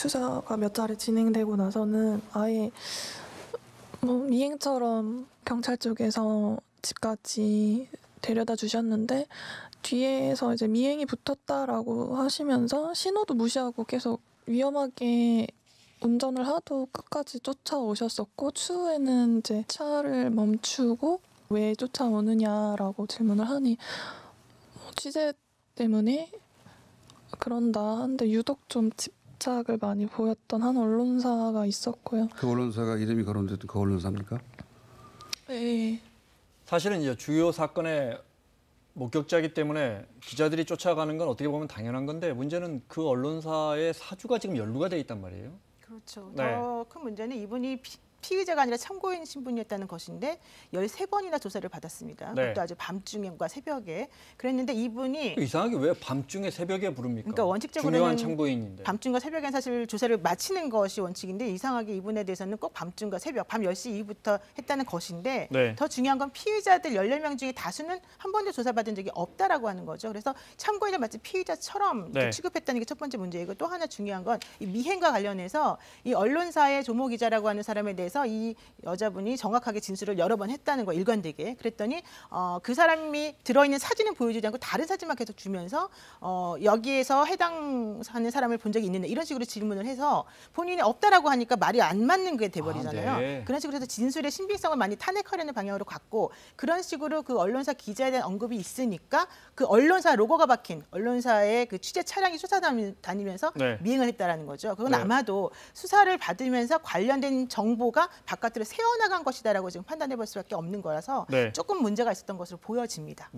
수사가 몇 차례 진행되고 나서는 아예 뭐 미행처럼 경찰 쪽에서 집까지 데려다 주셨는데 뒤에서 이제 미행이 붙었다라고 하시면서 신호도 무시하고 계속 위험하게 운전을 하도 끝까지 쫓아오셨었고 추후에는 이제 차를 멈추고 왜 쫓아오느냐라고 질문을 하니 취재 때문에 그런다 하는데 유독 좀 집착을 많이 보였던 한 언론사가 있었고요. 그 언론사가 이름이 거론됐던 그 언론사입니까? 네. 사실은 이제 주요 사건의 목격자이기 때문에 기자들이 쫓아가는 건 어떻게 보면 당연한 건데 문제는 그 언론사의 사주가 지금 연루가 돼 있단 말이에요. 그렇죠. 네. 더 큰 문제는 이분이 피의자가 아니라 참고인 신분이었다는 것인데 13번이나 조사를 받았습니다. 네. 그것도 아주 밤중과 새벽에. 그랬는데 이분이 이상하게 왜 밤중에 새벽에 부릅니까? 그러니까 원칙적으로는 중요한 참고인인데. 밤중과 새벽엔 사실 조사를 마치는 것이 원칙인데 이상하게 이분에 대해서는 꼭 밤중과 새벽, 밤 10시 이후부터 했다는 것인데 네. 더 중요한 건 피의자들 14명 중에 다수는 한 번도 조사받은 적이 없다라고 하는 거죠. 그래서 참고인을 마치 피의자처럼 네. 취급했다는 게 첫 번째 문제이고 또 하나 중요한 건 이 미행과 관련해서 이 언론사의 조모 기자라고 하는 사람에 대해서 이 여자분이 정확하게 진술을 여러 번 했다는 거 일관되게 그랬더니 그 사람이 들어있는 사진은 보여주지 않고 다른 사진만 계속 주면서 여기에서 해당하는 사람을 본 적이 있느냐 이런 식으로 질문을 해서 본인이 없다라고 하니까 말이 안 맞는 게 돼버리잖아요. 네. 그런 식으로 해서 진술의 신빙성을 많이 탄핵하려는 방향으로 갔고 그런 식으로 그 언론사 기자에 대한 언급이 있으니까 그 언론사 로고가 박힌 언론사의 그 취재 차량이 쫓아다니면서 네. 미행을 했다라는 거죠. 그건 네. 아마도 수사를 받으면서 관련된 정보가 바깥으로 새어나간 것이다라고 지금 판단해볼 수밖에 없는 거라서 네. 조금 문제가 있었던 것으로 보여집니다.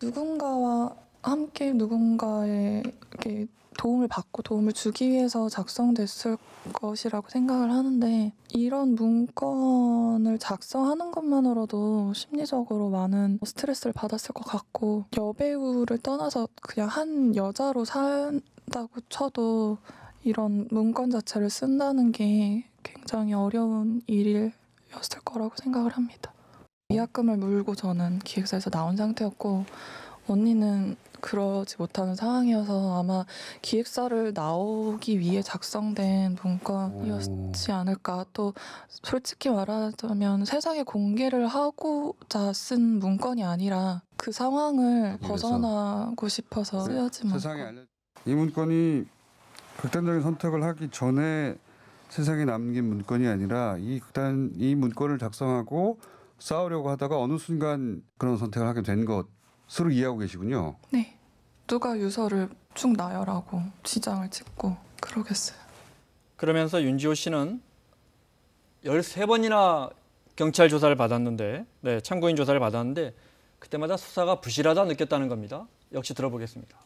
누군가와 함께 누군가의 이렇게 도움을 받고 도움을 주기 위해서 작성됐을 것이라고 생각을 하는데 이런 문건을 작성하는 것만으로도 심리적으로 많은 스트레스를 받았을 것 같고 여배우를 떠나서 그냥 한 여자로 산다고 쳐도 이런 문건 자체를 쓴다는 게 굉장히 어려운 일이었을 거라고 생각을 합니다. 위약금을 물고 저는 기획사에서 나온 상태였고 언니는 그러지 못하는 상황이어서 아마 기획사를 나오기 위해 작성된 문건이었지 않을까. 또 솔직히 말하자면 세상에 공개를 하고자 쓴 문건이 아니라 그 상황을 벗어나고 싶어서 쓰여진 문건. 이 문건이 극단적인 선택을 하기 전에 세상에 남긴 문건이 아니라 이 문건을 작성하고 싸우려고 하다가 어느 순간 그런 선택을 하게 된 것으로 이해하고 계시군요. 네. 누가 유서를 쭉 나열하고 지장을 찍고 그러겠어요. 그러면서 윤지호 씨는 13번이나 경찰 조사를 받았는데 참고인 조사를 받았는데 그때마다 수사가 부실하다 느꼈다는 겁니다. 역시 들어보겠습니다.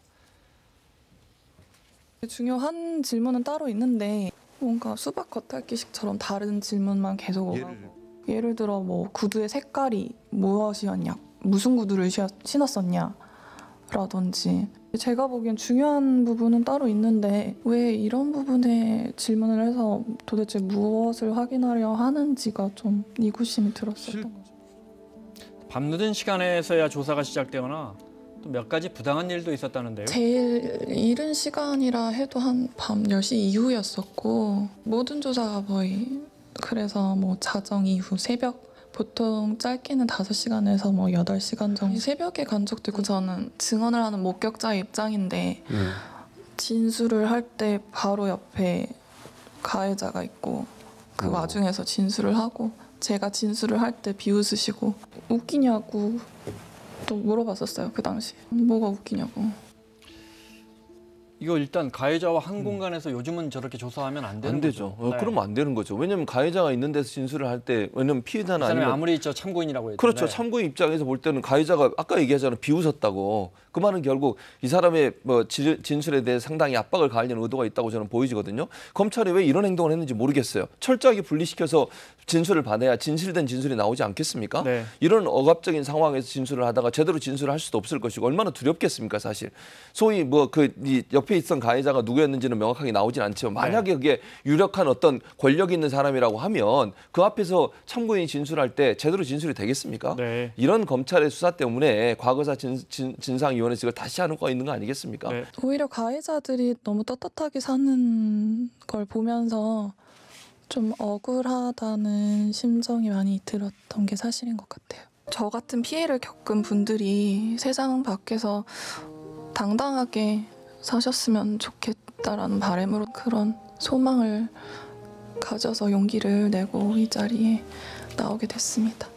중요한 질문은 따로 있는데 뭔가 수박 겉핥기식처럼 다른 질문만 계속 오가고 예를 들어 뭐 구두의 색깔이 무엇이었냐, 무슨 구두를 신었었냐 라든지 제가 보기엔 중요한 부분은 따로 있는데 왜 이런 부분에 질문을 해서 도대체 무엇을 확인하려 하는지가 좀 의구심이 들었었던 거죠. 밤늦은 시간에서야 조사가 시작되거나 또 몇 가지 부당한 일도 있었다는데요. 제일 이른 시간이라 해도 한 밤 10시 이후였었고 모든 조사가 거의 그래서 뭐 자정 이후 새벽 보통 짧게는 5시간에서 뭐 8시간 정도 새벽에 간 적도 있고 저는 증언을 하는 목격자의 입장인데 진술을 할 때 바로 옆에 가해자가 있고 그 와중에서 진술을 하고 제가 진술을 할 때 비웃으시고 웃기냐고 또 물어봤었어요. 그 당시 뭐가 웃기냐고. 이거 일단 가해자와 한 공간에서 요즘은 저렇게 조사하면 안 되는 되죠. 거죠. 그러면 안 되는 거죠. 왜냐하면 가해자가 있는 데서 진술을 할 때 왜냐하면 피해자는 아니면 아무리 참고인이라고 해도 그렇죠. 참고인 입장에서 볼 때는 가해자가 아까 얘기하잖아요. 비웃었다고. 그 말은 결국 이 사람의 뭐 진술에 대해 상당히 압박을 가하려는 의도가 있다고 저는 보이지거든요. 검찰이 왜 이런 행동을 했는지 모르겠어요. 철저하게 분리시켜서 진술을 받아야 진실된 진술이 나오지 않겠습니까? 네. 이런 억압적인 상황에서 진술을 하다가 제대로 진술을 할 수도 없을 것이고 얼마나 두렵겠습니까, 사실. 소위 뭐 그 옆에 있던 가해자가 누구였는지는 명확하게 나오진 않지만 만약에 그게 유력한 어떤 권력이 있는 사람이라고 하면 그 앞에서 참고인이 진술할 때 제대로 진술이 되겠습니까? 네. 이런 검찰의 수사 때문에 과거사 진상위원회에서 이걸 다시 하는 거 있는 거 아니겠습니까? 네. 오히려 가해자들이 너무 떳떳하게 사는 걸 보면서 좀 억울하다는 심정이 많이 들었던 게 사실인 것 같아요. 저 같은 피해를 겪은 분들이 세상 밖에서 당당하게 사셨으면 좋겠다라는 바람으로 그런 소망을 가져서 용기를 내고 이 자리에 나오게 됐습니다.